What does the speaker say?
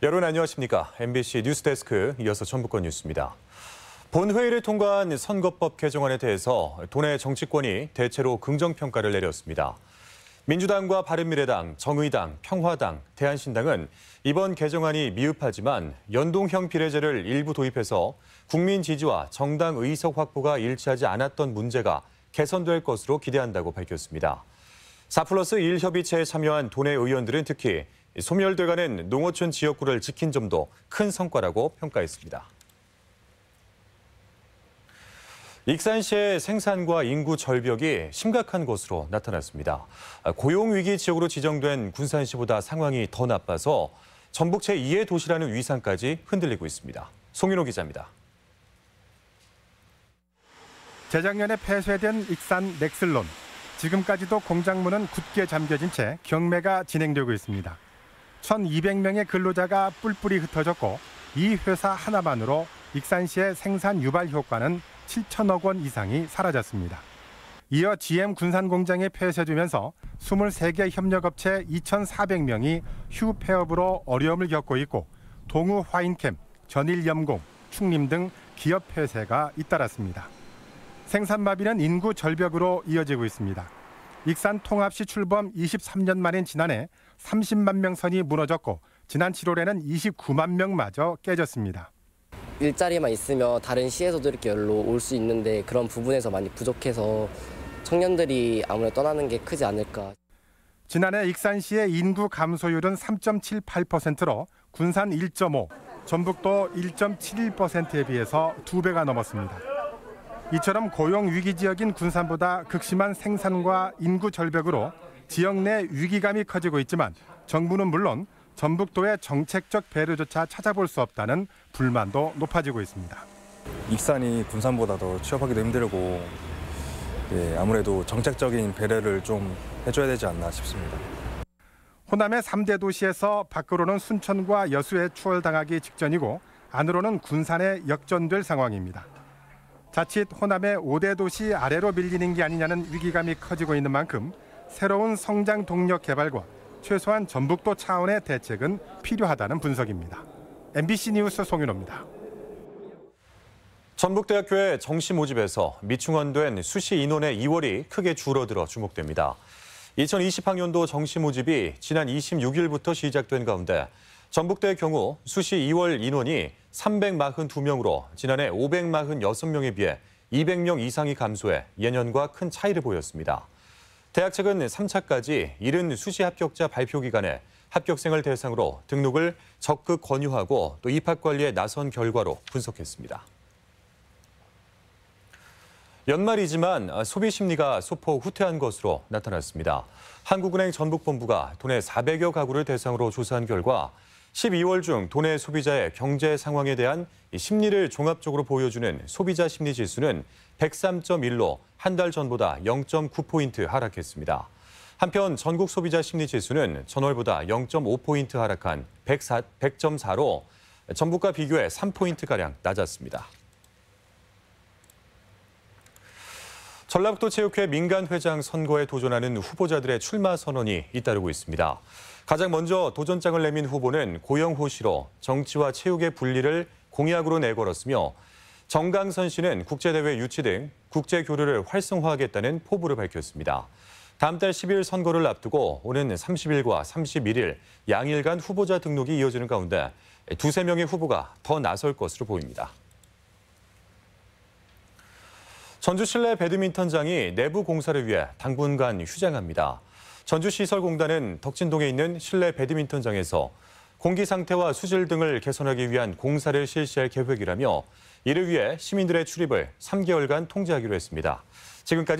여러분 안녕하십니까? MBC 뉴스데스크 이어서 전북권 뉴스입니다. 본회의를 통과한 선거법 개정안에 대해서 도내 정치권이 대체로 긍정평가를 내렸습니다. 민주당과 바른미래당, 정의당, 평화당, 대한신당은 이번 개정안이 미흡하지만 연동형 비례제를 일부 도입해서 국민 지지와 정당 의석 확보가 일치하지 않았던 문제가 개선될 것으로 기대한다고 밝혔습니다. 4+1 협의체에 참여한 도내 의원들은 특히 소멸돼가는 농어촌 지역구를 지킨 점도 큰 성과라고 평가했습니다. 익산시의 생산과 인구 절벽이 심각한 것으로 나타났습니다. 고용위기 지역으로 지정된 군산시보다 상황이 더 나빠서 전북 제2의 도시라는 위상까지 흔들리고 있습니다. 송윤호 기자입니다. 재작년에 폐쇄된 익산 넥슬론. 지금까지도 공장문은 굳게 잠겨진 채 경매가 진행되고 있습니다. 1,200명의 근로자가 뿔뿔이 흩어졌고 이 회사 하나만으로 익산시의 생산 유발 효과는 7천억 원 이상이 사라졌습니다. 이어 GM 군산 공장이 폐쇄되면서 23개 협력업체 2,400명이 휴 폐업으로 어려움을 겪고 있고 동우 화인캠, 전일염공, 충림 등 기업 폐쇄가 잇따랐습니다. 생산마비는 인구 절벽으로 이어지고 있습니다. 익산 통합시 출범 23년 만인 지난해 30만 명 선이 무너졌고 지난 7월에는 29만 명마저 깨졌습니다. 일자리만 있으면 다른 시에서도 이렇게 연로 올 수 있는데 그런 부분에서 많이 부족해서 청년들이 아무래도 떠나는 게 크지 않을까. 지난해 익산시의 인구 감소율은 3.78%로 군산 1.5, 전북도 1.71%에 비해서 2배가 넘었습니다. 이처럼 고용 위기 지역인 군산보다 극심한 생산과 인구 절벽으로 지역 내 위기감이 커지고 있지만 정부는 물론 전북도의 정책적 배려조차 찾아볼 수 없다는 불만도 높아지고 있습니다. 익산이 군산보다 더 취업하기도 힘들고 아무래도 정책적인 배려를 좀 해줘야 되지 않나 싶습니다. 호남의 3대 도시에서 밖으로는 순천과 여수에 추월당하기 직전이고 안으로는 군산에 역전될 상황입니다. 자칫 호남의 5대 도시 아래로 밀리는 게 아니냐는 위기감이 커지고 있는 만큼 새로운 성장 동력 개발과 최소한 전북도 차원의 대책은 필요하다는 분석입니다. MBC 뉴스 송윤호입니다. 전북대학교의 정시 모집에서 미충원된 수시 인원의 2월이 크게 줄어들어 주목됩니다. 2020학년도 정시 모집이 지난 26일부터 시작된 가운데 전북대의 경우 수시 2월 인원이 342명으로 지난해 546명에 비해 200명 이상이 감소해 예년과 큰 차이를 보였습니다. 대학 측은 3차까지 이른 수시 합격자 발표 기간에 합격생을 대상으로 등록을 적극 권유하고 또 입학 관리에 나선 결과로 분석했습니다. 연말이지만 소비 심리가 소폭 후퇴한 것으로 나타났습니다. 한국은행 전북본부가 도내 400여 가구를 대상으로 조사한 결과 12월 중 도내 소비자의 경제 상황에 대한 심리를 종합적으로 보여주는 소비자 심리 지수는 103.1로 한 달 전보다 0.9포인트 하락했습니다. 한편 전국 소비자 심리 지수는 전월보다 0.5포인트 하락한 100.4로 전북과 비교해 3포인트가량 낮았습니다. 전라북도 체육회 민간회장 선거에 도전하는 후보자들의 출마 선언이 잇따르고 있습니다. 가장 먼저 도전장을 내민 후보는 고영호 씨로 정치와 체육의 분리를 공약으로 내걸었으며 정강선 씨는 국제대회 유치 등 국제교류를 활성화하겠다는 포부를 밝혔습니다. 다음 달 10일 선거를 앞두고 오는 30일과 31일 양일간 후보자 등록이 이어지는 가운데 두세 명의 후보가 더 나설 것으로 보입니다. 전주 실내 배드민턴장이 내부 공사를 위해 당분간 휴장합니다. 전주시설공단은 덕진동에 있는 실내 배드민턴장에서 공기 상태와 수질 등을 개선하기 위한 공사를 실시할 계획이라며 이를 위해 시민들의 출입을 3개월간 통제하기로 했습니다. 지금까지